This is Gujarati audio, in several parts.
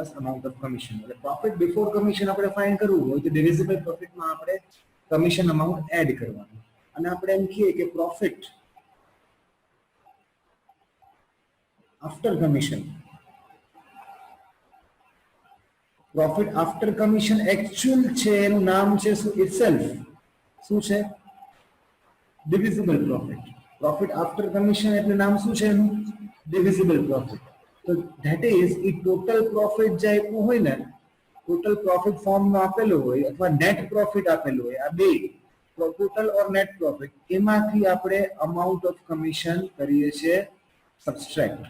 Plus amount of commission. એટલે પ્રોફિટ બિફોર કમિશન આપણે ફાઇન્ડ કરવું હોય તો ડિવિઝિબલ પ્રોફિટમાં આપણે કમિશન અમાઉન્ટ એડ કરવાનું, અને આપણે એમ કહીએ કે profit after commission, profit after commission actual છે એનું નામ છે શું? ઇટસેલ્ફ શું છે? Divisible profit. Profit after commission એટલે નામ શું છે એનું? Divisible profit. તો that is a total profit જે આપ્યું હોય ને, ટોટલ પ્રોફિટ ફોર્મમાં આપેલું હોય અથવા નેટ પ્રોફિટ આપેલું હોય, આ બે ટોટલ ઓર નેટ પ્રોફિટ, એમાંથી આપણે અમાઉન્ટ ઓફ કમિશન કરીએ છીએ સબસ્ટ્રેક્ટ.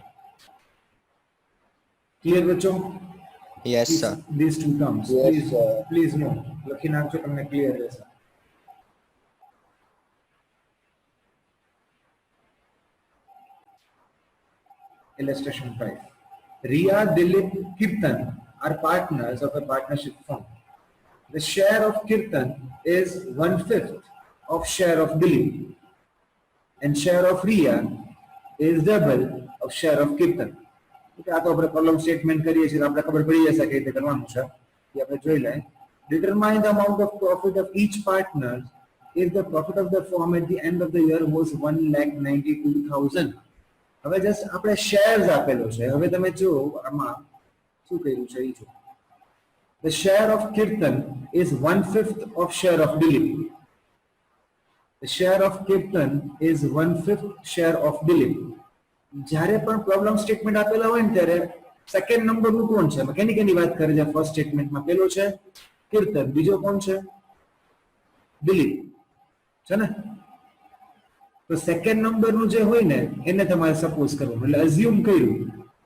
ક્લિયર બચ્ચો? Yes, sir. These two terms. Yes, Please, sir. please no. લખી નાખજો, તમને ક્લિયર રહેશે. Illustration 5. Riya, Dilip, Kirtan are partners of a partnership firm. The share of Kirtan is 1/5 of share of Dilip, and share of Riya is double of share of Kirtan. આ તો આપણે કોલમ સ્ટેટમેન્ટ કરીએ છીએ, આપણે ખબર પડી જશે કે રીતે કરવાનું છે, એ આપણે જોઈ લઈએ. Determine the amount of profit of each partner if the profit of the firm at the end of the year was 1,92,000. હવે જસ્ટ આપણે શેર્સ આપેલો છે. હવે તમે જો આમાં શું કર્યું છે એ જો. The share of Kirtan is 1/5 of share of Dilip. The share of Kirtan is 1/5 share of Dilip. જ્યારે પણ પ્રોબ્લેમ સ્ટેટમેન્ટ આપેલા હોય ને ત્યારે સેકન્ડ નંબરનું કોણ છે? કેની વાત કરે છે? ફર્સ્ટ સ્ટેટમેન્ટમાં પેલો છે કીર્તન, બીજો કોણ છે? દિલીપ છે ને. તો સેકન્ડ નંબરનું જે હોય ને એને તમારે સપોઝ કરવાનું. એટલે અઝ્યુમ કર્યું,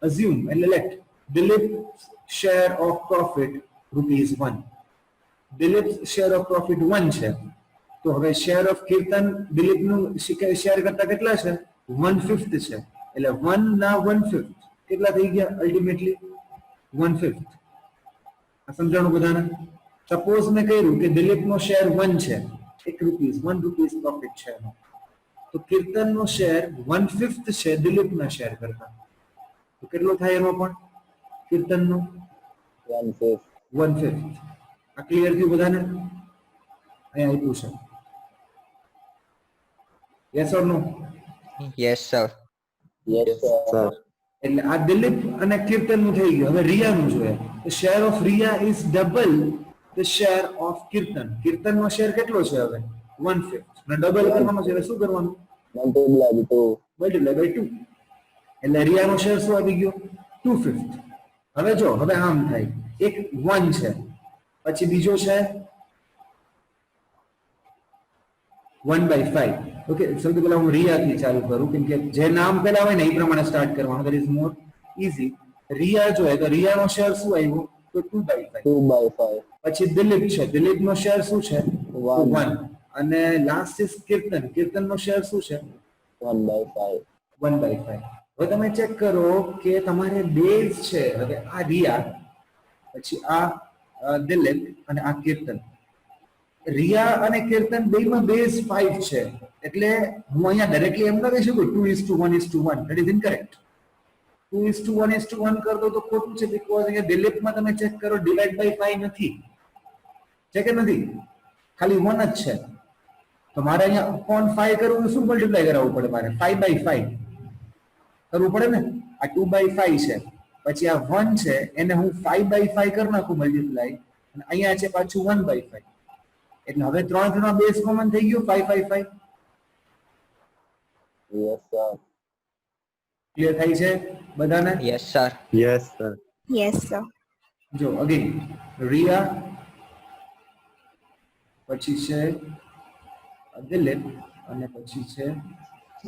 અઝ્યુમ એટલે let Dilip share of profit ₹1. Dilip share of profit 1 છે, તો હવે શેર ઓફ કીર્તન દિલીપનું શેર કરતા કેટલા છે? 1/5 છે. એટલે 1 ના 1/5 કેટલા થઈ ગયા? અલ્ટિમેટલી 1/5. આ સમજાણું બધાને? સપોઝ મેં કહ્યું કે દિલીપનો શેર 1 છે, ₹1 પ્રોફિટ છે એનો, તો કીર્તનનો શેર 1/5 છે દિલીપના શેર કરતા, તો કેટલો થાય એનો પણ? કીર્તનનો 1/5. આ ક્લિયર થયું બધાને? અહીંયા આપ્યું છે. Yes or no? Yes, sir. Yes, sir. એટલે આ દિલીપ અને કીર્તનનું થઈ ગયું. હવે રિયાનું જોઈએ. The share of Riya is double the share of Kirtan. કીર્તનનો શેર કેટલો છે હવે? 1/5. અને ડબલ કરવાનો છે એટલે શું કરવાનું? Multiply by 2. Multiply by 2. એટલે રિયાનો શેર શું આવી ગયો? 2/5. હવે જો, હવે આમ થાય, એક 1 છે, પછી બીજો છે 1/5. ઓકે, સૌથી પહેલા હું રિયાથી ચાલુ કરું, કેમ કે જે નામ પહેલા હોય ને એ પ્રમાણે સ્ટાર્ટ કરવાનું, that is more easy. Riya જોઈએ તો રિયાનો શેર શું આવ્યો? તો 2/5. 2/5. પછી દિલીપ છે, દિલીપનો શેર શું છે? 1. 1. અને લાસ્ટ ઇઝ કીર્તન, કીર્તનનો શેર શું છે? 1/5. 1/5. હવે તમે ચેક કરો કે તમારે બેઝ છે, હવે આ રિયા, પછી આ દિલીપ અને આ કીર્તન. રિયા અને કીર્તન બેમાં બેઝ 5 છે, એટલે હું અહીંયા ડાયરેક્ટલી એમ ન કહી શકું 2:1:1. That is incorrect. 2:1:1 કરતો તો ખોટું છે, બીકોઝ અહીંયા દિલીપમાં તમે ચેક કરો ડિવાઇડ બાય 5 નથી, છે કે નથી? ખાલી 1 જ છે. તો મારે અહીંયા અપોન 5 કરવું, શું મલ્ટીપ્લાય કરાવવું પડે? મારે 5/5 કરવું પડે ને. આ 2/5 છે, પછી આ 1 છે, એને હું 5/5 કરી નાખું મલ્ટીપ્લાય, અને અહીંયા છે પાછું 1/5. એટલે હવે 3 બેઝ કોમન થઈ ગયું, 5/5. Yes, sir. ક્લિયર થાય છે બધાને? Yes, sir. Yes, sir. Yes, sir. જો અગેન રિયા, પછી છે દિલીપ, અને પછી છે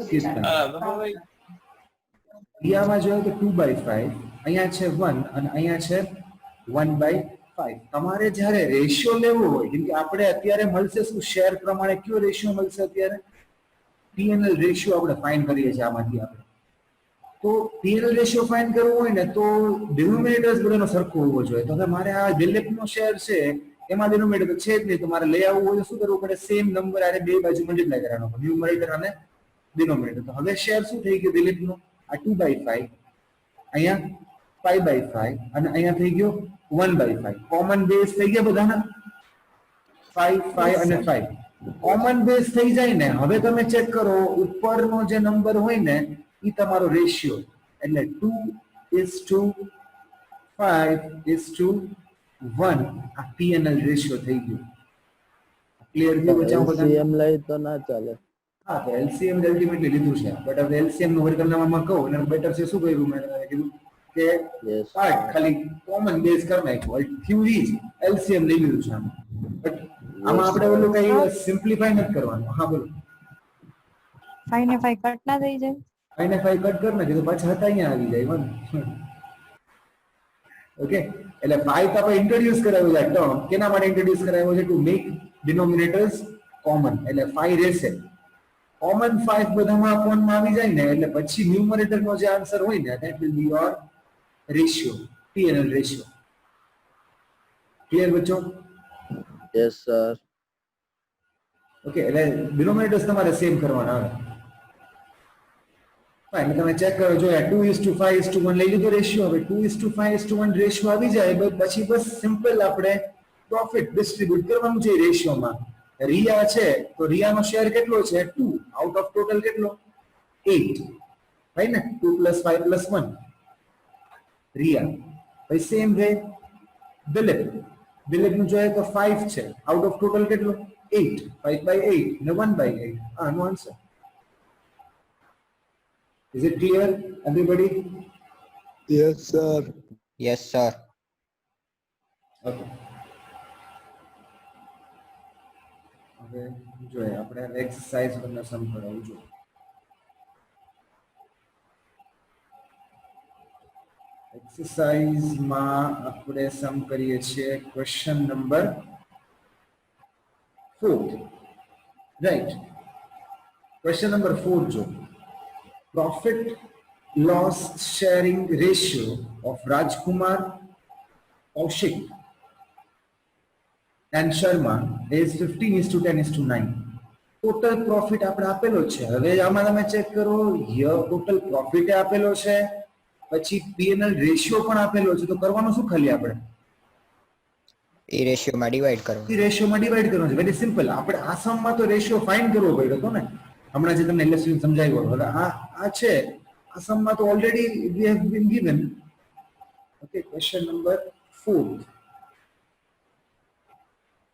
કીર્તન. રિયામાં જોઈએ તો 2/5, અહીંયા છે 1 અને અહીંયા છે 1/5. તમારે જ્યારે રેશિયો લેવો હોય, કેમ કે આપણે અત્યારે મળશે શું? શેર પ્રમાણે કયો રેશિયો મળશે? અત્યારે પીએનએલ રેશિયો આપણે ફાઇન્ડ કરીએ છીએ આમાંથી આપણે. તો પીએનએલ રેશિયો ફાઇન્ડ કરવો હોય ને તો ડિનોમિનેટર્સ બધાનો સરખો હોવો જોઈએ. તો હવે મારે આ દિલીપનો શેર છે એમાં ડિનોમિનેટર છે જ નહીં, તો મારે લઈ આવવું હોય તો શું કરવું પડે? સેમ નંબર આને બે બાજુ મલ્ટીપ્લાય કરવાનો, ન્યુમરેટર અને ડિનોમિનેટર. તો હવે શેર શું થઈ ગયું દિલીપનો? આ 2/5, અહીંયા 5/5 અને અહીંયા થઈ ગયો 1/5. કોમન બેઝ થઈ ગયા બધાના 5 5 અને 5. કોમન બેઝ થઈ જાય ને હવે તમે ચેક કરો ઉપરનો જે નંબર હોય ને એ તમારો રેશિયો એટલે 2:5:1 આ PNL રેશિયો થઈ ગયો. ક્લિયર થયું બચાવ બધા? LCM લઈ તો ના ચાલે. હા તો LCM અલ્ટિમેટલી લીધું છે બટ હવે LCM નું વર્ગનામામાં કહું અને બેટર છે શું કર્યું મેં કીધું કે Yes. પાર્ટ ખાલી કોમન બેઝ કરી નાખ્યો થિયરી જ LCM લઈ લીધું છે આમાં બટ આમાં આપણે ઓલું કઈ સિમ્પ્લિફાય નથી કરવાનું. હા બોલો 5 ને 5 કટ ના થઈ જાય? 5 ને 5 કટ કર નાખી તો પાછા હતા અહીંયા આવી જાય મને. ઓકે એટલે 5 તો આપણે ઇન્ટ્રોડ્યુસ કરાવ્યું છે ટર્મ કેના માટે ઇન્ટ્રોડ્યુસ કરાવ્યો છે ટુ મેક ડિનોમિનેટર્સ કોમન એટલે 5 રહેશે કોમન 5 બધામાં કોમનમાં આવી જાય ને એટલે પછી ન્યુમરેટર નો જે આન્સર હોય ને that will be your ratio PNL ratio. Clear બચ્ચો? Yes, sir. ઓકે એટલે ડિનોમિનેટર્સ તમારે સેમ કરવાના આવે. ફાઇન તમે ચેક કરો જો 2:5:1 લઈ લીધો રેશિયો હવે 2:5:1 રેશિયો આવી જાય પછી બસ સિમ્પલ આપણે પ્રોફિટ ડિસ્ટ્રીબ્યુટ કરવાનું છે રેશિયોમાં. રિયા છે તો રિયાનો શેર કેટલો છે 2 આઉટ ઓફ ટોટલ કેટલો 8 રાઈટ ને 2 + 5 + 1 રિયા ભાઈ સેમ વે દિલીપ નું જોઈએ તો 5 છે આઉટ ઓફ ટોટલ કેટલો 8 5/8 ને 1/8 આનો answer. Is it clear everybody? Yes, sir. Yes, sir. Okay. હવે જોઈએ આપણે એક્સરસાઇઝ પર સમ કરાવું જો એક્સરસાઇઝમાં આપણે સમ કરીએ છીએ question number 4 right. Question number 4 જો profit loss sharing ratio of Rajkumar, Kaushik and Sharma is 15:10:9. Total profit આપણે આપેલો છે હવે આમાં તમે ચેક કરો ટોટલ પ્રોફિટ આપેલો છે પછી PNL રેશિયો પણ આપેલો છે તો કરવાનું શું ખાલી આપણે એ રેશિયો માં ડિવાઈડ કરવાનો. એ રેશિયોમાં ડિવાઈડ કરવાનો છે વેરી સિમ્પલ. આપણે આ સમમાં તો રેશિયો ફાઇન્ડ કરવો પડ્યો હતો ને હમણાં જે તમને ઇલેસ્ટ્રેશન સમજાવ્યું હવે આ છે આ સમમાં તો already we have been given. Okay question number 4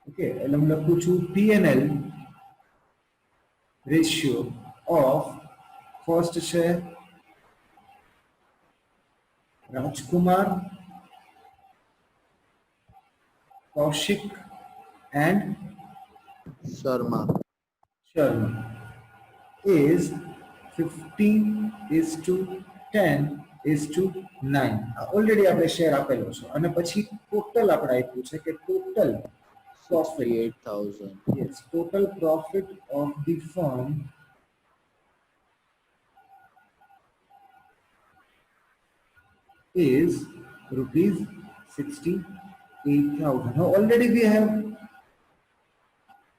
okay એટલે હું લખું છું PNL રેશિયો ઓફ ફર્સ્ટ છે Rajkumar Kaushik and Sharma. Sharma is 15:10:9. Already આપણે શેર આપેલો છે અને પછી ટોટલ આપણે આપ્યું છે કે total profit 68,000. yes total profit of the firm is rupees 68,000. Now already we have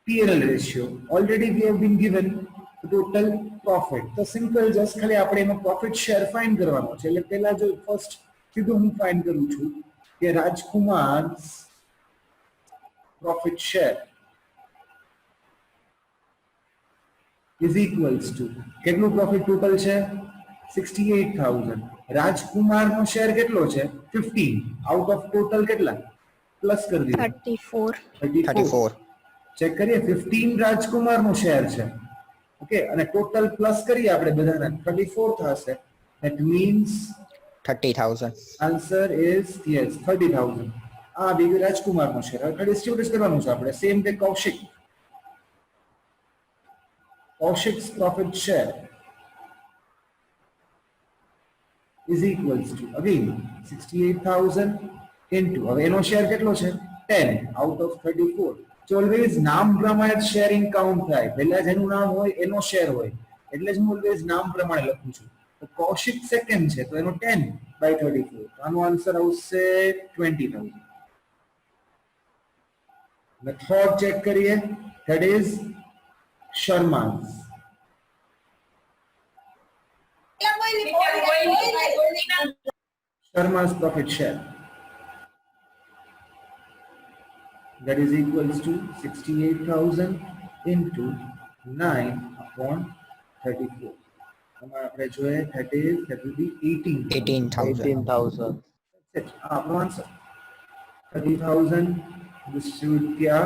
PNL ratio, already we have been given total profit. તો સિમ્પલ જસ્ટ ખાલી આપણે એનો પ્રોફિટ શેર ફાઇન્ડ કરવાનો છે એટલે પહેલા જો ફર્સ્ટ સીધું હું ફાઇન્ડ કરું છું કે Rajkumar profit share is equals to કેટલું પ્રોફિટ ટોટલ છે 68,000. રાજકુમાર નો શેર કેટલો છે 15 આઉટ ઓફ ટોટલ કેટલા પ્લસ કરી દીધું 34. ચેક કરીએ 15 રાજકુમાર નું શેર છે ઓકે અને ટોટલ પ્લસ કરીએ આપણે બધાના 34 થશે that means 30,000. answer is yes 30,000. આ બીજું રાજકુમાર નું શેર હવે ડિસ્ટ્રીબ્યુટ કરવાનું છે આપણે સેમ વે કૌશિક's profit share is equals to again 68,000 into હવે એનો શેર કેટલો છે 10 out of 34. So always નામ પ્રમાણે શેરિંગ કાઉન્ટ થાય પહેલા જેનું નામ હોય એનો શેર હોય એટલે જ હું ઓલવેઝ નામ પ્રમાણે લખું છું. તો કૌશિક સેકન્ડ છે તો એનો 10/34 આનો આન્સર આવશે 20,000. અને થર્ડ ચેક કરીએ that is Sharma's. Sharma's profit share, that is equals to 68,000 into 9 upon 34. That will be 18,000. 18,000. 18,000. That's it. Our answer. 30,000 distribute किया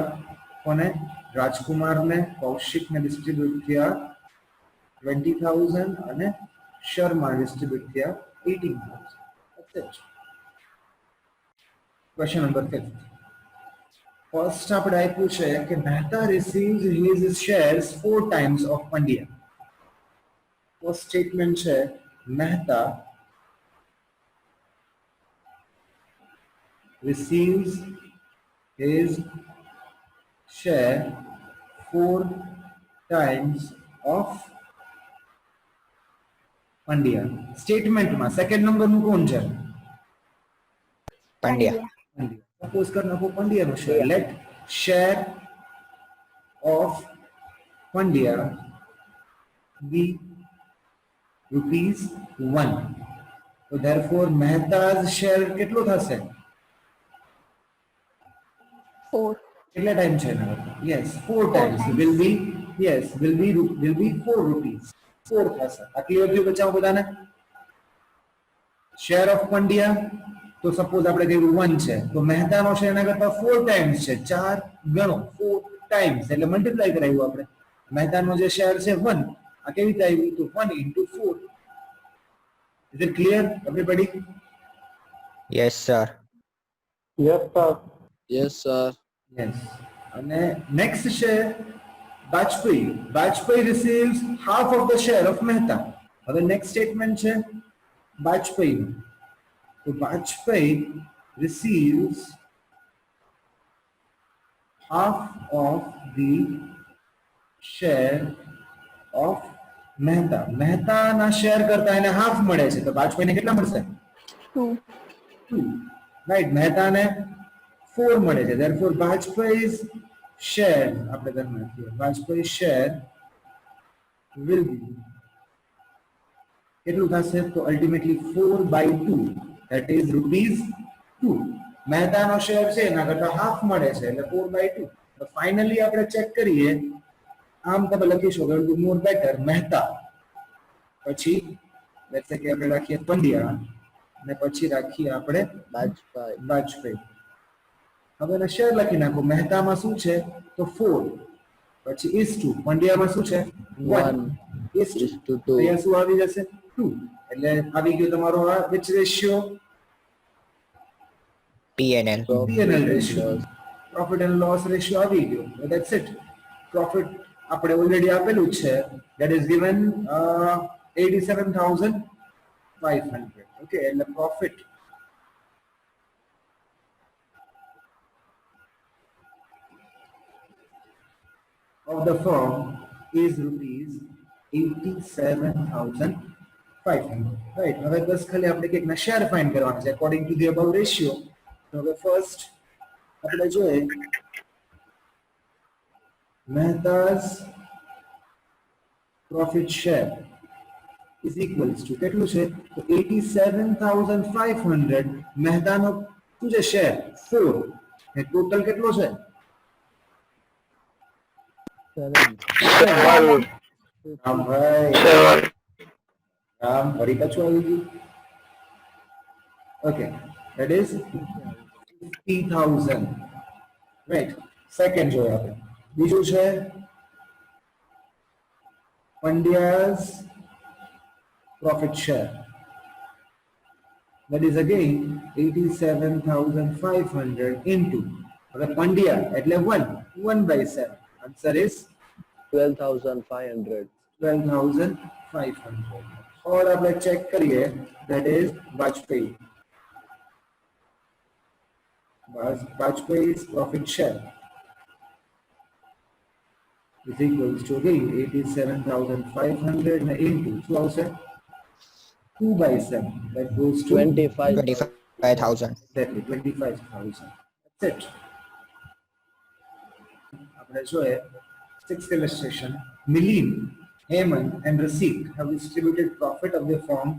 कौन है? राजकुमार ने, कौशिक ने distribute किया 20,000 અને શર્મા distribute किया 18,000. That's it. Question number 5. First આપણે આપ્યું છે કે Mehta receives his shares 4 times of Pandya. First statement છે Mehta receives his share 4 times of Pandya. Statement માં second number નું કોણ છે? Pandya. Pandya. Suppose कर नाखो Pandya no share. Let share of Pandya be rupees 1. So therefore Mehta's share કેટલો થશે? 4. કેટલા ટાઈમ છે એના? Yes, 4 times will be, yes, will be 4 rupees. 4 થશે. આ ક્લિયર થયું બચાવો બધાને? શેર ઓફ પંડ્યા તો સપોઝ આપણે કહ્યું 1 છે તો મહેતાનો શેર એના કરતા 4 ટાઈમ્સ છે. 4 ગણો 4 ટાઈમ્સ એટલે મલ્ટીપ્લાય કરાવ્યું આપણે. મહેતાનો જે શેર છે 1, આ કેવી રીતે આવ્યું? તો 1 into 4. Is it clear everybody? Yes, sir. Yes, sir. Yes, sir. Yes. અને next છે Bajpayee. Bajpayee receives half of the share of Mehta. હવે next statement છે Bajpayee. So Bajpayee receives half of the share of Mehta. મહેતાના શેર કરતા એને હાફ મળે છે તો બાજપેયીને કેટલા મળશે? 2. 2. રાઈટ, મહેતાને 4 મળે છે. therefore Bajpayee's share આપણે કરી નાખીએ. Bajpayee's share will be કેટલું થશે? તો અલ્ટિમેટલી 4/2, that is rupees 2. મહેતાનો શેર છે એના કરતા હાફ મળે છે એટલે 4/2. તો ફાઇનલી આપણે ચેક કરીએ. આમ તમે લખી શકો it will be more better Mehta, પછી let's say કે આપણે રાખીએ પંડ્યા અને પછી રાખીએ આપણે Bajpayee. બાજપેયી. હવે એના શેર લખી નાખો. મહેતામાં શું છે? તો 4, પછી is 2. પંડ્યામાં શું છે? 1 is 2. Is to 2. અહીંયા શું આવી જશે? 2. એટલે આવી ગયો તમારો આ which ratio? P&L. P&L ratio. Profit and loss ratio આવી ગયો. That's it. Profit આપણે ઓલરેડી આપેલું છે, that is given 87,500. okay, એટલે profit of the firm is rupees 87,500. right, હવે બસ ખાલી આપણે કંઈક ના શેર ફાઇન્ડ કરવાના છે according to the above ratio. તો હવે ફર્સ્ટ આપણે જોઈએ Mehta's profit share is equals to કેટલું છે? તો 87,500 મહેતાનો શું છે? શેર 4 એ ટોટલ કેટલો છે? 7. રામ ભાઈ રામ ફરી પાછું આવી ગયું. Okay, that is 50,000. Right, second જોઈએ આપણે. બીજું છે Pandya's profit share, that is again 87,500 into, હવે Pandya એટલે 1/7. answer is 12,500. 12,500. और આપણે ચેક કરીએ, that is Bajpayee. Bajpayee's profit share is equals to again 87,500 into શું આવશે? 2/7. that goes to 25. 25,000. exactly 25,000. that's it. આપણે જોઈએ sixth illustration. Milim, Hemant and Rasik have distributed profit of their firm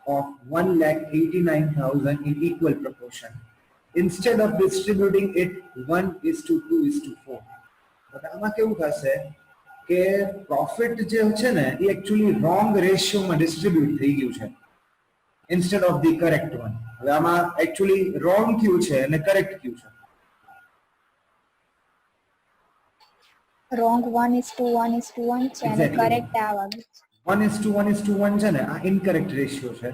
of 1,89,000 in equal proportion. Instead of distributing it 1:2:4. તો આમાં કેવું થશે કે પ્રોફિટ જે છે ને એ એકચ્યુઅલી રોંગ રેશિયોમાં ડિસ્ટ્રીબ્યુટ થઈ ગયું છે instead of the correct one. હવે આમાં એકચ્યુઅલી રોંગ થયું છે અને કરેક્ટ થયું છે. Wrong 1:1:1 છે અને Exactly. correct આ વાળું છે. 1:1:1 છે ને આ ઇનકરેક્ટ રેશિયો છે.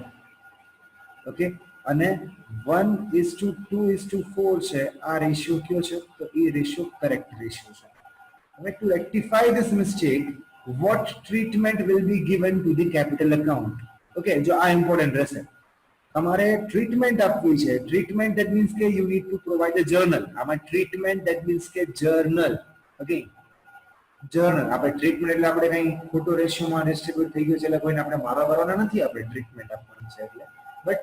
ઓકે, અને 1:2:4 છે આ રેશિયો કયો છે? તો એ રેશિયો કરેક્ટ રેશિયો છે. હવે to rectify this mistake, what treatment will be given to the capital account? Okay, જો આ ઇમ્પોર્ટન્ટ રહેશે. તમારે ટ્રીટમેન્ટ આપવી છે. ટ્રીટમેન્ટ that means કે you need to provide a journal. આમાં ટ્રીટમેન્ટ that means કે જર્નલ. Okay, journal. આપણે ટ્રીટમેન્ટ એટલે આપણે કઈ ખોટો રેશિયોમાં ડિસ્ટ્રીબ્યુટ થઈ ગયું છે એટલે કોઈને આપણે મારા વાળાના નથી આપણે ટ્રીટમેન્ટ આપવાની છે એટલે. But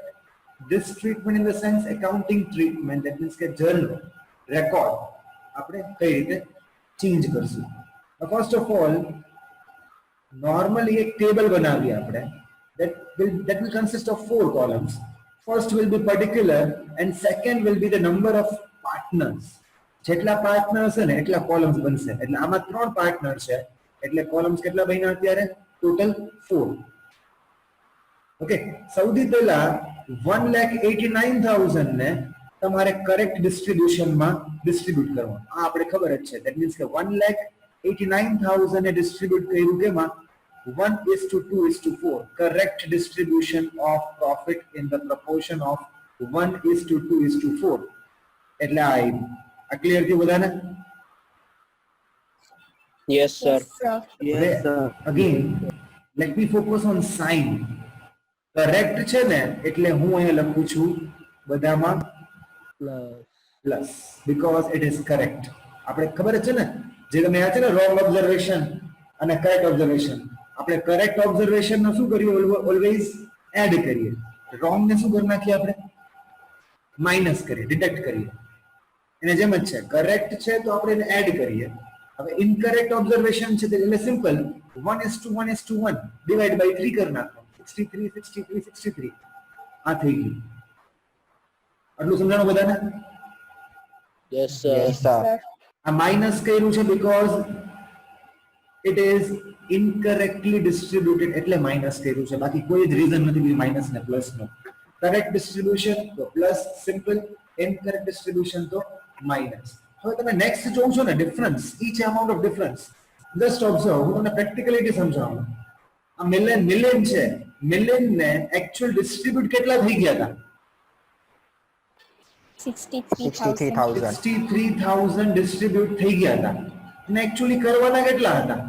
this treatment in the sense accounting treatment that means કે journal record આપણે કઈ રીતે ચેન્જ કરશું. ફર્સ્ટ ઓફ ઓલ નોર્મલી એક ટેબલ બનાવીએ આપણે that will consist of 4 columns. First will be particular and second will be the number of partners. જેટલા પાર્ટનર્સ છે ને એટલા કોલમ્સ બનશે. એટલે આમાં 3 પાર્ટનર છે એટલે કોલમ્સ કેટલા બન્યા અત્યારે? ટોટલ 4. ઓકે, સૌથી પહેલા 1,89,000 ને તમારે કરેક્ટ ડિસ્ટ્રીબ્યુશનમાં ડિસ્ટ્રીબ્યુટ કરવાનું. આ આપણે ખબર જ છે. ધેટ મીન્સ કે 1,89,000 ને ડિસ્ટ્રીબ્યુટ કર્યું કેમાં? 1:2:4. Correct distribution of profit in the proportion of 1:2:4. એટલે આ ક્લિયર થયું બધાને? Yes, sir. Yes, sir. Yes, sir. Again, let me focus on sign. Correct છે ને એટલે હું અહીંયા લખું છું બધામાં plus because it is correct. આપણે ખબર જ છે ને જે તમે આ છે ને wrong observation અને correct observation. આપણે કરેક્ટ ઓબ્ઝર્વેશન નો શું કર્યું? ઓલવેઝ એડ કરીએ. રોંગ ને શું કરી નાખીએ? આપણે માઇનસ કરીએ, ડિડક્ટ કરીએ. એને જેમ જ છે. કરેક્ટ છે તો આપણે એને એડ કરીએ. હવે ઇનકરેક્ટ ઓબ્ઝર્વેશન છે એટલે સિમ્પલ 1:1:1 ડિવાઇડ બાય 3 કરી નાખો. 63 63 63 આ થઈ ગયું. આટલું સમજાણું બધાને? Yes, sir. Yes, sir. Sir. આ માઇનસ કર્યું છે because it is incorrectly distributed એટલે માઇનસ કર્યું છે. બાકી કોઈ જ રીઝન નથી માઇનસ ને પ્લસ નો. કરેક્ટ ડિસ્ટ્રીબ્યુશન તો પ્લસ સિમ્પલ, ઇનકરેક્ટ ડિસ્ટ્રીબ્યુશન તો માઇનસ. હવે તમે નેક્સ્ટ જોવો છો ને difference, each amount of difference. Just observe, હું તમને પ્રેક્ટિકલિટી સમજાવું. આ મિલિયન છે. મિલિયન ને એકચ્યુઅલ ડિસ્ટ્રીબ્યુટ કેટલા થઈ ગયા હતા? 63,000. 63,000 ડિસ્ટ્રીબ્યુટ થઈ ગયા હતા અને એકચ્યુઅલી કરવાના કેટલા હતા?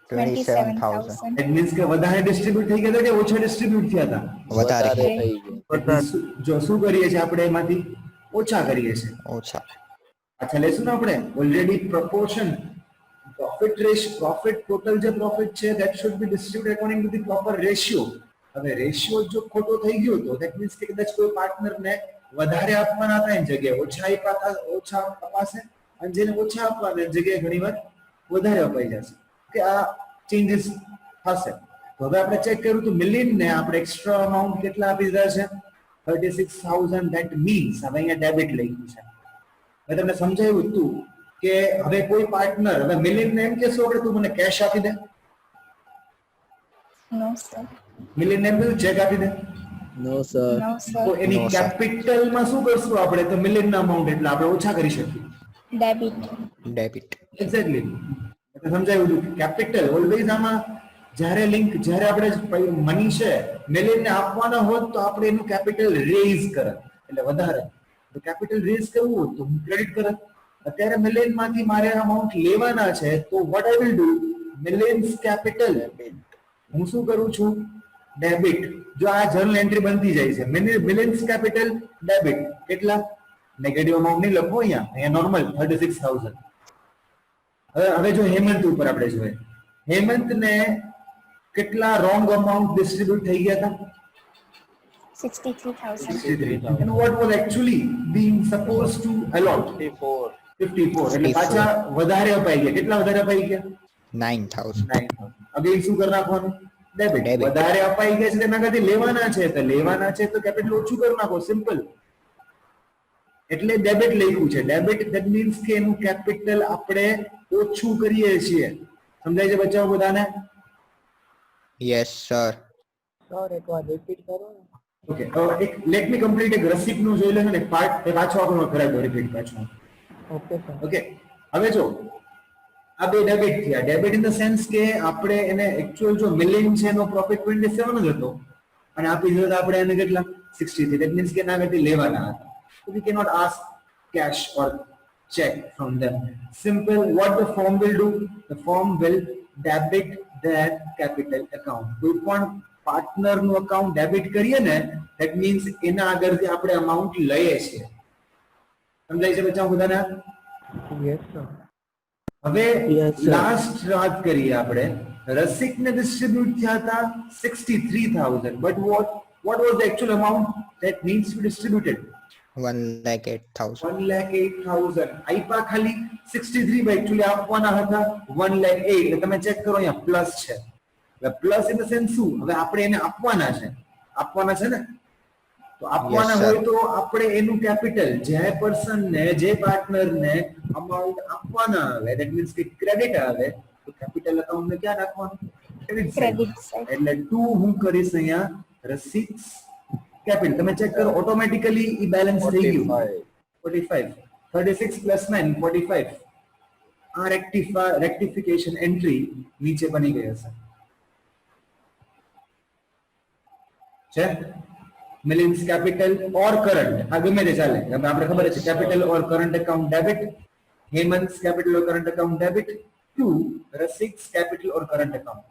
27,000. It means કે વધારે ડિસ્ટ્રીબ્યુટ થઈ ગયા હતા કે ઓછા ડિસ્ટ્રીબ્યુટ થયા હતા? વધારે. થઈ ગયું. જો શું કરીએ છીએ આપણે એમાંથી? ઓછા કરીએ છીએ. ઓછા. અચ્છા, લેશું ને આપણે ઓલરેડી પ્રોપોર્શન પ્રોફિટ ટોટલ જે પ્રોફિટ છે that should be distributed according to the proper ratio. હવે રેશિયો જો ખોટો થઈ ગયો તો that means કે કદાચ કોઈ પાર્ટનરને વધારે આપવાના હતા એની જગ્યાએ ઓછા અપાશે અને જેને ઓછા આપવાના એની જગ્યાએ ઘણીવાર વધારે અપાઈ જશે. કે આ ચેન્જીસ થશે. તો હવે આપણે ચેક કર્યું તો મિલિયન ને આપણે એક્સ્ટ્રા અમાઉન્ટ કેટલા આપી દીધા છે? 36,000. ધેટ મીન્સ હવે અહીંયા ડેબિટ લખ્યું છે. મેં તમને સમજાવ્યું હતું કે હવે કોઈ પાર્ટનર હવે મિલિયન ને એમ કહેશો આપણે તું મને કેશ આપી દે? No, sir. મિલિયન ને એમ કીધું ચેક આપી દે? No, sir. No, sir. તો એની No, sir. કેપિટલ માં શું કરશું આપણે? તો મિલિયન ના અમાઉન્ટ એટલે આપણે ઓછા કરી શકીએ. Debit. ડેબિટ. એક્ઝેક્ટલી સમજાયું હતું. કેપિટલ ઓલવેઝ આમાં જ્યારે આપણે મની છે મિલિયન ને આપવાના હોત તો આપણે એનું કેપિટલ રેઝ કરત એટલે વધારે. તો કેપિટલ રેઝ કરવું હોય તો હું ક્રેડિટ કરત. અત્યારે મિલિયન માંથી મારે અમાઉન્ટ લેવાના છે તો what I will do, millions capital હું શું કરું છું? ડેબિટ. જો આ જર્નલ એન્ટ્રી બનતી જાય છે મિલિયન્સ કેપિટલ ડેબિટ. કેટલા? નેગેટિવ અમાઉન્ટ નહીં લખો અહીંયા નોર્મલ 36,000. હવે જો હેમંત ઉપર આપણે જોઈએ, હેમંત ને કેટલા રોંગ અમાઉન્ટ ડિસ્ટ્રીબ્યુટ થઈ ગયા હતા? 63,000. 63. And what was actually being supposed to allot? 54. 54. એટલે પાછા વધારે અપાઈ ગયા. કેટલા વધારે અપાઈ ગયા? 9,000. 9,000. અગેન શું કરી નાખવાનું? ડેબિટ. Debit. વધારે અપાઈ ગયા છે તેના કરતી લેવાના છે તો લેવાના છે તો કેપિટલ ઓછું કરી નાખો, સિમ્પલ. એટલે ડેબિટ લખ્યું છે. ડેબિટ ધેટ મીન્સ કે એનું કેપિટલ આપણે ઓછું કરીએ છીએ. સમજાય છે બચ્ચાઓ બધાને? Yes, sir. સર એકવાર રિપીટ કરો ને. ઓકે, એક લેટ મી કમ્પ્લીટ એક રસિકનું જોઈ લેજો ને પાર્ટ પાછો આપણો કરાવી દો રિપીટ પાછો. Okay sir. ઓકે, હવે જો આ બે ડેબિટ થયા. ડેબિટ ઇન ધ સેન્સ કે આપણે એને એકચ્યુઅલ જો મિલિયન છે એનો પ્રોફિટ 27 જ હતો અને આપી દીધો તો આપણે એને કેટલા 63. ધેટ મીન્સ કે ના કરતી લેવાના હતા. So we cannot ask cash or check from them. Simple. What the form will do? The form will debit their capital account. કોઈ પણ પાર્ટનર નું અકાઉન્ટ ડેબિટ કરીએ ને that means એના આગળથી આપણે અમાઉન્ટ લઈએ છીએ. સમજાય છે બચ્ચાઓ બધાને? Yes sir. હવે Yes, sir. લાસ્ટ વાત કરીએ આપણે. રસિકને ડિસ્ટ્રીબ્યુટ થયા હતા 63,000. But what was the actual amount that needs to be distributed? 1,08,000. 1,08,000. આપ્યા ખાલી 63 by actually આપવાના હતા 1,08,000. એટલે તમે ચેક કરો અહીંયા પ્લસ છે. હવે પ્લસ ઇન ધ સેન્સ શું? હવે આપણે એને આપવાના છે ને તો આપવાના Yes, sir. હોય તો આપણે એનું કેપિટલ જે પર્સન ને જે પાર્ટનર ને અમાઉન્ટ આપવાના આવે ધેટ મીન્સ કે ક્રેડિટ આવે તો કેપિટલ અકાઉન્ટ ને ક્યાં નાખવાનું? Credit Credit side. એટલે 2 હું કરીશ અહીંયા રસીટ્સ કેપિટલ. તમે ચેક કરો ઓટોમેટિકલી ઈ બેલેન્સ થઈ ગયું 45. 36 plus 9 45. આ રેક્ટિફિકેશન એન્ટ્રી નીચે બની ગઈ હશે છે. મિલિયન્સ કેપિટલ ઓર કરંટ આ ગમે તે ચાલે. આપણે ખબર છે capital or current account debit. Hemant capital or current account debit to Rasik's capital or current account.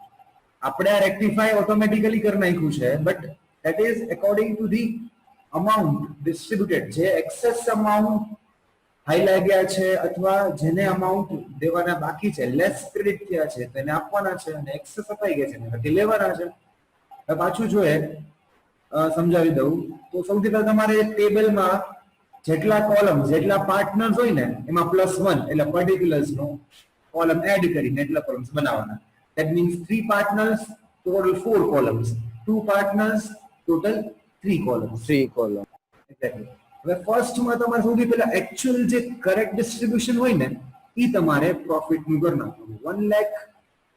આપણે આ રેક્ટિફાઈ ઓટોમેટિકલી કરી નાખ્યું છે but that is according to the amount distributed. જે excess amount હાઈ લાગ્યા છે અથવા જેને અમાઉન્ટ દેવાના બાકી છે લેસ ક્રેડિટ થયા છે તેને આપવાના છે અને એક્સેસ અપાઈ ગયા છે એટલે લેવાના છે. હવે પાછું જોઈએ સમજાવી દઉં તો સૌથી પહેલા તમારે ટેબલમાં જેટલા કોલમ જેટલા પાર્ટનર્સ હોય ને એમાં +1 એટલે પર્ટિક્યુલર્સ નો કોલમ એડ કરીને એટલા કોલમ્સ બનાવવાના. that means 3 partners total 4 columns, 2 partners total 3 columns. 3 column. Exactly. હવે ફર્સ્ટમાં તમારે સૌથી પહેલા એકચ્યુઅલ જે કરેક્ટ ડિસ્ટ્રીબ્યુશન હોય ને એ તમારે પ્રોફિટ નું કરી નાખવાનું.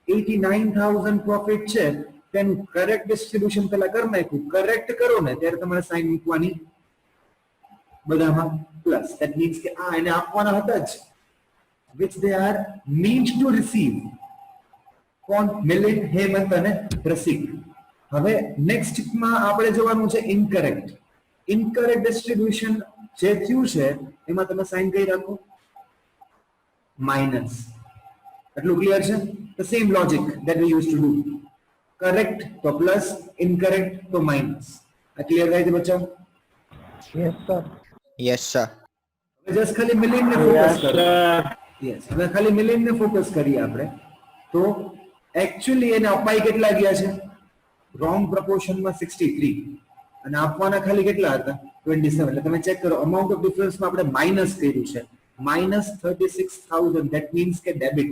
1,89,000 પ્રોફિટ છે તેનું કરેક્ટ ડિસ્ટ્રીબ્યુશન પહેલા કરી નાખ્યું. કરેક્ટ કરો ને ત્યારે તમારે સાઇન મૂકવાની બધામાં પ્લસ. ધેટ મીન્સ કે આ એને આપવાના હતા જ which they are meant to receive. કોણ? મિલિંદ, હેમંત અને રસિક. હવે નેક્સ્ટ માં આપણે જોવાનું છે ઇનકરેક્ટ. ઇનકરેક્ટ ડિસ્ટ્રીબ્યુશન જે થયું છે એમાં તમે સાઇન કરી રાખો માઇનસ. એટલું ક્લિયર છે? the same logic that we used to do. Correct તો પ્લસ, ઇનકરેક્ટ તો માઇનસ. આ ક્લિયર થાય છે બચ્ચા? Yes sir. Yes, sir. હવે જસ્ટ ખાલી મિલિયન ને ફોકસ કરો. યસ, હવે ખાલી મિલિયન ને ફોકસ કરીએ આપણે તો એકચ્યુઅલી એને અપાઈ કેટલા ગયા છે? રોંગ પ્રોપોર્શનમાં 63 અને આપવાના ખાલી કેટલા હતા? 27. એટલે તમે ચેક કરો અમાઉન્ટ ઓફ ડિફરન્સમાં આપણે માઇનસ કર્યું છે -36,000. ધેટ મીન્સ કે ડેબિટ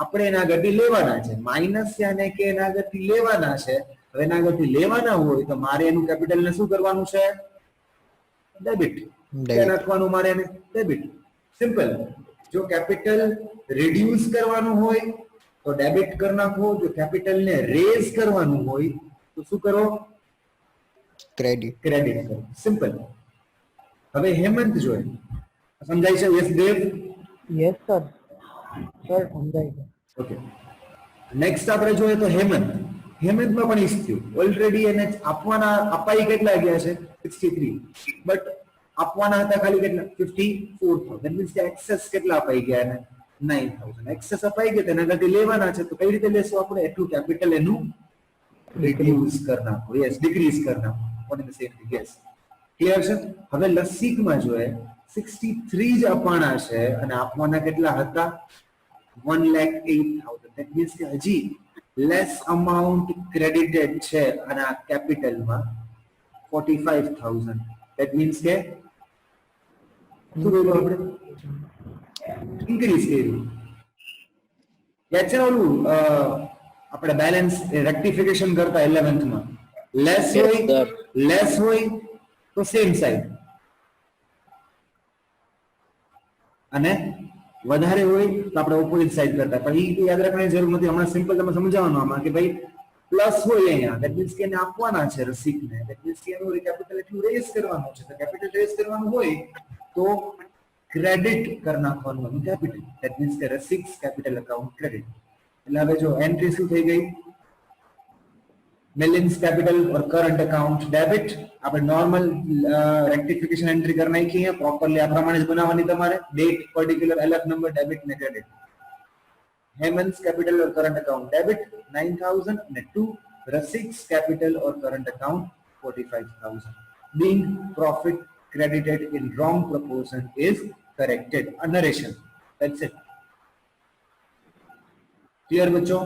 આપણે એના આગળથી લેવાના છે. માઇનસ યાને કે એના આગળથી લેવાના છે. હવે એના આગળથી લેવાના હોય તો મારે એનું કેપિટલ ને શું કરવાનું છે? ડેબિટ. Debit. નાખવાનું મારે એને ડેબિટ. સિમ્પલ. જો કેપિટલ રિડ્યુસ કરવાનું હોય તો ડેબિટ કરી નાખો. જો કેપિટલ ને રેઝ કરવાનું હોય તો શું કરો? Credit. ક્રેડિટ કરો. સિમ્પલ. હવે હેમંત જોઈએ સમજાય છે? Yes Dev? Yes sir. Sir સમજાય છે. ઓકે, નેક્સ્ટ આપણે જોઈએ તો હેમંત. હેમંતમાં પણ ઈજ થયું. ઓલરેડી એને આપવાના અપાઈ કેટલા ગયા છે? 63. બટ આપવાના હતા ખાલી કેટલા? 54,000. ધેટ મીન્સ કે એક્સેસ કેટલા અપાઈ ગયા એને? 9,000. એક્સેસ અપાઈ ગયા તેના કરતી લેવાના છે તો કઈ રીતે લેશું આપણે? એટલું કેપિટલ એનું રિડ્યુસ કરી નાખો. યસ, ડિક્રીઝ કરી નાખો. What is the same thing? Yes, clear છે? હવે લસિકમાં જોઈએ 63 જ અપાણા છે અને આપવાના કેટલા હતા? 1,08,000. ધેટ મીન્સ કે હજી લેસ અમાઉન્ટ ક્રેડિટેડ છે અને આ કેપિટલમાં 45,000. ધેટ મીન્સ કે શું કર્યું આપણે? ઇન્ક્રીઝ કર્યું. યાદ છે ને ઓલું આપણે બેલેન્સ રેક્ટિફિકેશન કરતા 11th માં લેસ Yes, હોય sir. લેસ હોય તો સેમ સાઈડ અને વધારે હોય તો આપણે ઓપોઝિટ સાઈડ કરતા પણ એ યાદ રાખવાની જરૂર નથી હમણાં સિમ્પલ તમે સમજાવવાનું આમાં કે ભાઈ પ્લસ હોય અહીંયા ધેટ મીન્સ કે એને આપવાના છે રસીદને ધેટ મીન્સ કે એનું કેપિટલ એટલું રેઝ કરવાનું છે તો કેપિટલ રેઝ કરવાનું હોય તો ક્રેડિટ કરી નાખવાનું એનું કેપિટલ ધેટ મીન્સ કે રસીદ્સ કેપિટલ અકાઉન્ટ ક્રેડિટ એટલે હવે જો એન્ટ્રી શું થઈ ગઈ millions capital or current account debit આપણે નોર્મલ રેક્ટિફિકેશન એન્ટ્રી કરી નાખી અહીંયા પ્રોપરલી આ પ્રમાણે જ બનાવવાની તમારે ડેટ પર્ટિક્યુલર અલગ નંબર ડેબિટ ને credit Heyman's capital or current account debit 9,000 and 2 receipts capital or current account 45,000. Being profit credited in wrong proportion is corrected. A narration. That's it. Clear बच्चों?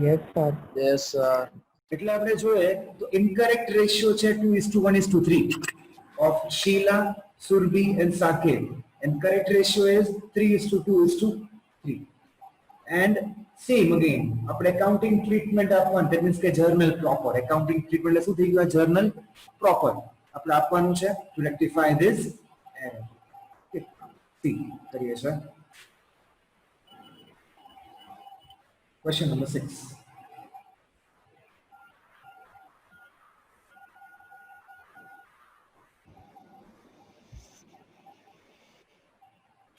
Yes, sir. Yes, sir. એટલે આપણે જોઈએ તો incorrect ratio છે 2:1:3 of Sheila, Surbi and Saket and correct ratio is 3:2:3 and same again આપણે accounting treatment આપવાનું that means કે journal proper accounting treatment એટલે શું થઈ ગયું journal proper આપણે આપવાનું છે to rectify this error okay see કરીએ છે question number 6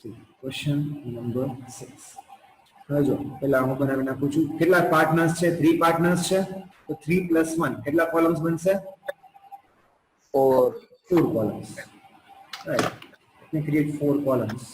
see question number 6 જો પહેલા હું બનાવી નાખું છું કેટલા પાર્ટનર્સ છે 3 પાર્ટનર્સ છે તો 3 + 1 કેટલા કોલમ્સ બનશે 4 columns right let me create 4 columns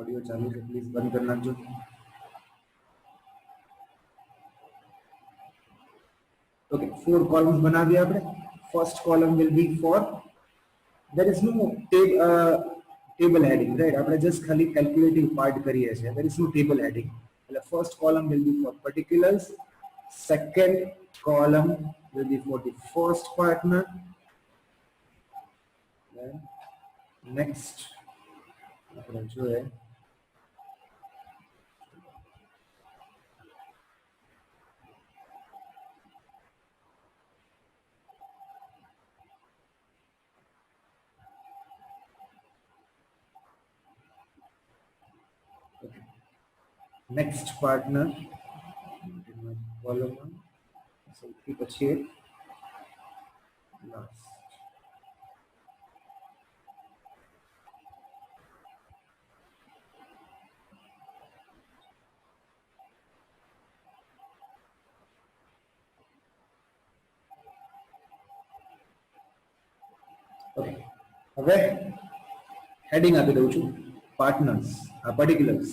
audio चालू है प्लीज बंद करना जो ओके 4 columns बना दिया आपने first column will be for there is no table heading right આપણે just ખાલી calculating part કરીએ છે there is no table heading એટલે first column will be for particulars second column will be for the first partner then next આપણે જોઈએ next partner column 1 સૌથી પછી last ઓકે હવે હેડિંગ આપી દઉં છું પાર્ટનર્સ આ પર્ટિક્યુલર્સ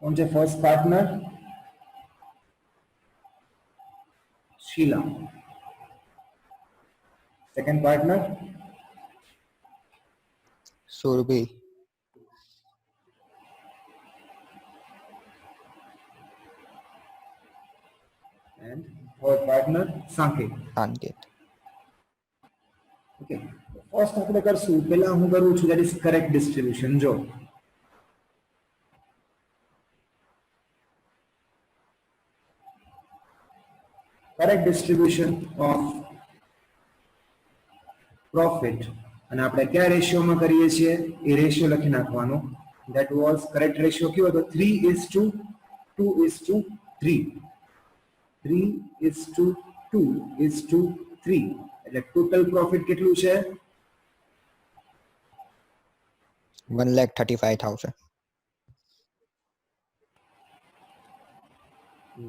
कौन से first partner Sheela second partner Surbi. and third partner Sanket Sanket. okay first આપણે કરશું પહેલા હું કરું છું that is correct distribution જો correct distribution of profit અને આપણે કયા રેશિયોમાં કરીએ છીએ એ રેશિયો લખી નાખવાનો that was correct ratio કયો હતો 3:2:3 3:2:3 એટલે ટોટલ પ્રોફિટ કેટલું છે 1,35,000.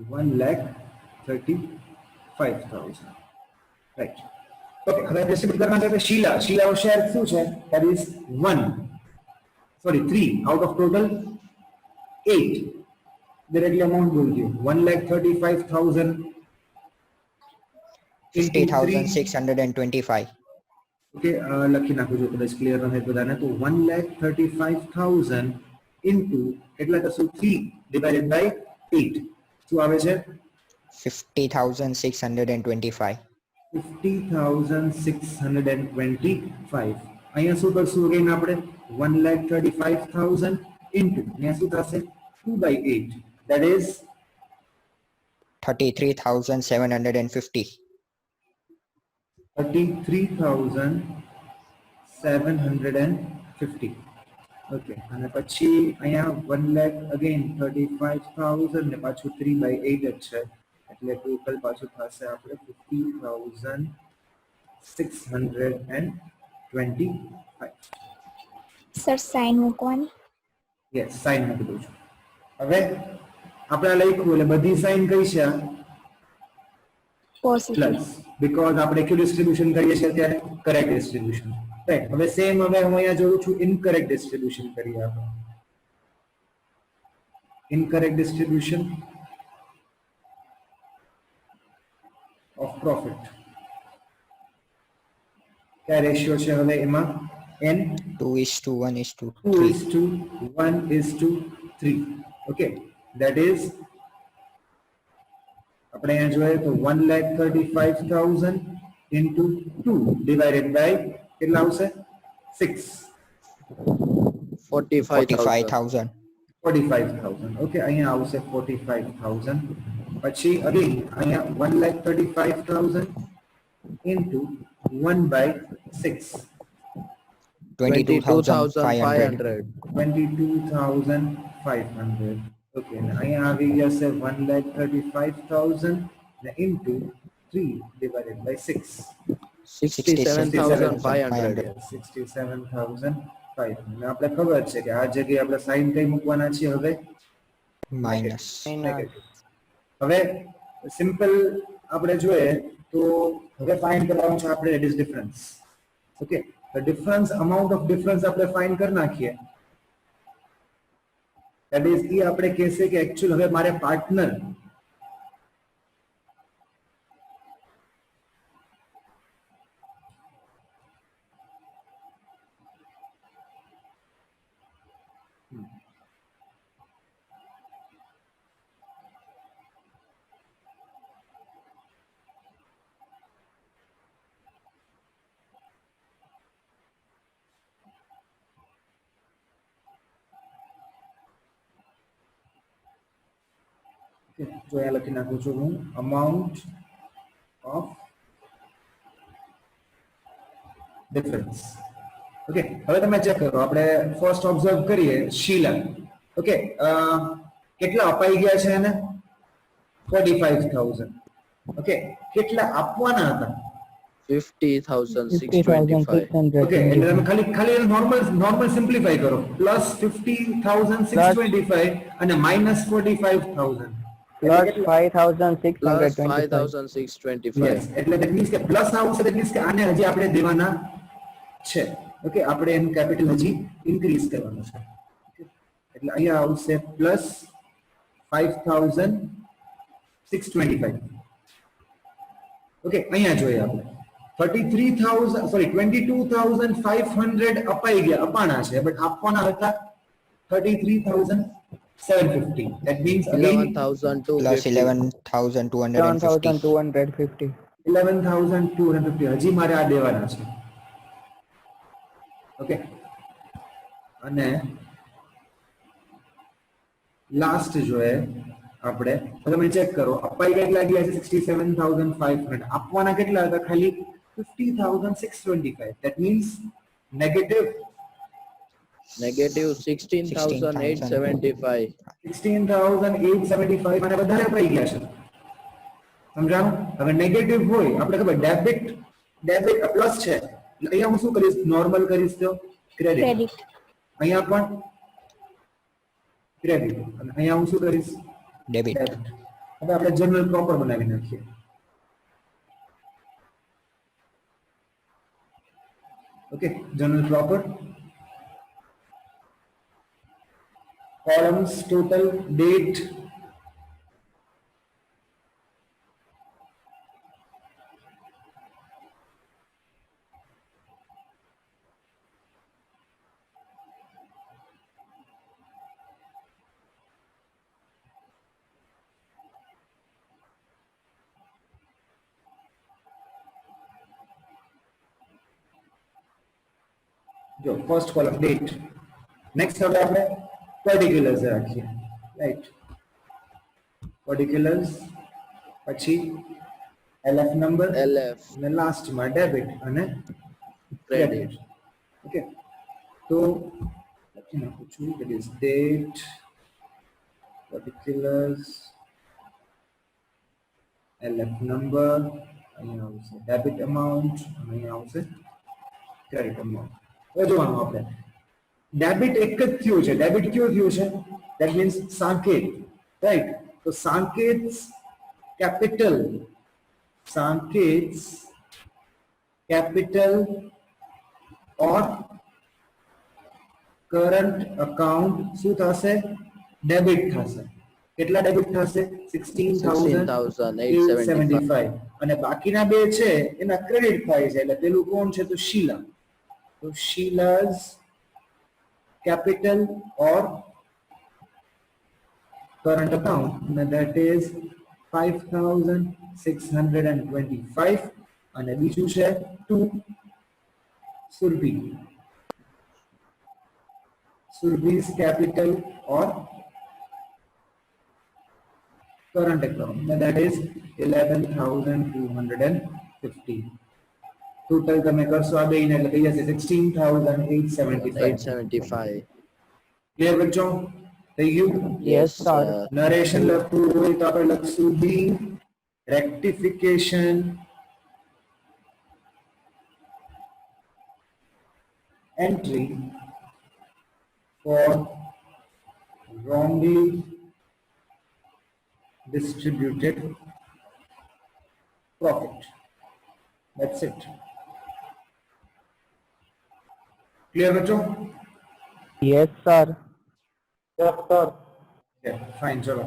1,35,000 right okay હવે ડિસ્ટ્રીબ્યુટ કરવાના છે શીલા નો શેર શું છે that is 3 out of total 8 directly amount બોલ દો 1,35,000 50,625. ઓકે લખી નાખું છું કદાચ ક્લિયર ન થાય બધાને તો 1,35,000 ઇન્ટુ કેટલા કરશું 3 ડિવાઇડેડ બાય 8 શું આવે છે 50,625. 50,625 અહીંયા શું કરશું અગેન આપણે 1,35,000 ઇન્ટુ અહીંયા શું થશે 2 by 8 that is 33,750. 33,750 ઓકે અને પછી અહીંયા 1 લાખ અગેન 35,000 ને પાછું 3 by 8 જ છે એટલે ટોટલ પાછું થશે આપણે 50,625 સર સાઈન મૂકવાની યસ સાઇન મૂકી દઉં છું હવે આપણે લખ્યું એટલે બધી સાઇન કઈ છે પોઝિટિવ પ્લસ બીકોઝ આપણે ક્યુ ડિસ્ટ્રીબ્યુશન કરીએ છીએ ત્યારે કરેક્ટ ડિસ્ટ્રીબ્યુશન રાઈટ હવે સેમ હવે હું અહીંયા જોઉં છું ઇનકરેક્ટ ડિસ્ટ્રીબ્યુશન કરીએ આપણે ઇનકરેક્ટ ડિસ્ટ્રીબ્યુશન ઓફ પ્રોફિટ क्या रेशियो છે હવે એમાં n 2:1:3. 2:1:3 ઓકે ધેટ ઇઝ આપણે અહીંયા જોઈએ તો 1,35,000 into 2 divided by કેટલા આવશે 6 45,000. 45,000 ઓકે અહીંયા આવશે 45,000 પછી અગેન અહીંયા 1,35,000 into 1 by 6 22,500. 22,500 ઓકે અને અહીંયા આવી જશે 1,35,000 ને into 3 divided by 6 67,500. 67,500 અને આપણે ખબર છે કે આ જગ્યાએ આપણે સાઈન કઈ મૂકવાના છીએ હવે Minus. હવે સિમ્પલ આપણે જોઈએ તો હવે ફાઇન્ડ કરવાનું છે આપણે it is difference okay the difference amount of difference આપણે ફાઇન્ડ કરી નાખીએ ધેટ ઇઝ એ આપણે કહેશે કે એકચ્યુઅલ હવે મારે પાર્ટનર જો અહીંયા લખી નાખું છું હું અમાઉન્ટ ઓફ ડિફરન્સ ઓકે હવે તમે ચેક કરો આપણે ફર્સ્ટ ઓબ્ઝર્વ કરીએ શીલા ઓકે કેટલા અપાઈ ગયા છે એને 45,000 ઓકે કેટલા આપવાના હતા 50,625. ઓકે એટલે તમે ખાલી નોર્મલ સિમ્પ્લિફાઈ કરો પ્લસ 50,625 અને માઇનસ 45,000 plus Plus 5,625. 5,625. યસ એટલે ધેટ મીન્સ કે પ્લસ આવશે ધેટ મીન્સ કે આને હજી આપણે દેવાના છે ઓકે આપણે એનું કેપિટલ હજી ઇન્ક્રીઝ કરવાનું છે Okay. એટલે અહીંયા આવશે પ્લસ 5,625 ઓકે અહીંયા જોઈએ આપણે 22,500 અપાઈ ગયા અપાણા છે બટ આપવાના હતા 33,750 that means again 11,250. Plus 11,250. 7,250. 11,250 હજી મારે આ દેવાના છે ઓકે અને લાસ્ટ જોઈએ આપણે તમે ચેક કરો અપાઈ કેટલા ગયા છે 67,500 આપવાના કેટલા હતા ખાલી 50,625 that means negative Negative 16,875. 16,875 અને વધારે અપાઈ ગયા છે સમજાણું હવે નેગેટિવ હોય આપણે ખબર ડેબિટ પ્લસ છે એટલે અહીંયા હું શું કરીશ નોર્મલ કરીશ તો ક્રેડિટ ક્રેડિટ અહીંયા પણ ક્રેડિટ અને અહીંયા હું શું કરીશ Debit. ડેબિટ હવે આપણે જનરલ પ્રોપર બનાવી નાખીએ okay general proper columns total date જો ફર્સ્ટ કોલમ ડેટ. નેક્સ્ટ હવે આપણે પર્ટિક્યુલર્સ રાખીએ, રાઈટ. પર્ટિક્યુલર્સ પછી LF નંબર LF અને લાસ્ટમાં ડેબિટ અને credit. ઓકે, તો લખી નાખું છું that is date, particulars, LF number, અહીંયા આવશે ડેબિટ અમાઉન્ટ, અહીંયા આવશે ક્રેડિટ અમાઉન્ટ. હવે જોવાનું આપણે ડેબિટ એક જ થયું છે. ડેબિટ કયું થયું છે? that means સંકેત, રાઈટ. તો સંકેત કેપિટલ, સંકેત કેપિટલ और करंट अकाउंट શું થશે? ડેબિટ થશે. કેટલા ડેબિટ થશે? 16,875. અને બાકીના બે છે એના ક્રેડિટ થાય છે. એટલે પેલું કોણ છે? તો શીલા. તો શીલા's capital or current account, and that is 5,625. અને બીજું છે 2 Surbi. Surbi's capital or current account, and that is 11,250. Total તમે કરશો આ બેયને એટલે થઈ જશે 16,875. 875. ક્લિયર બચ્ચો? થઈ ગયું? Yes, sir. નરેશન લખવું હોય તો આપણે લખશું બી rectification entry for wrongly distributed profit. That's it. Clear, bachcho? Yes, sir. Yes, sir. Yeah, fine, chalo.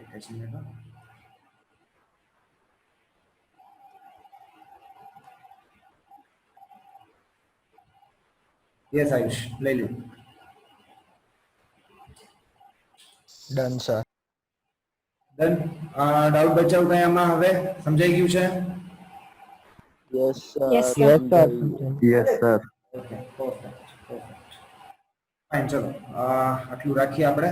एक मिनट. Yes, Ayush, લઈ લો. Done, sir. ડન. ડાઉટ બચાવ કઈ આમાં હવે સમજાઈ ગયું છે? Yes, sir. Yes, sir. Yes, sir. Yes, sir. Okay, perfect. Fine, ચલો આટલું રાખીએ આપણે.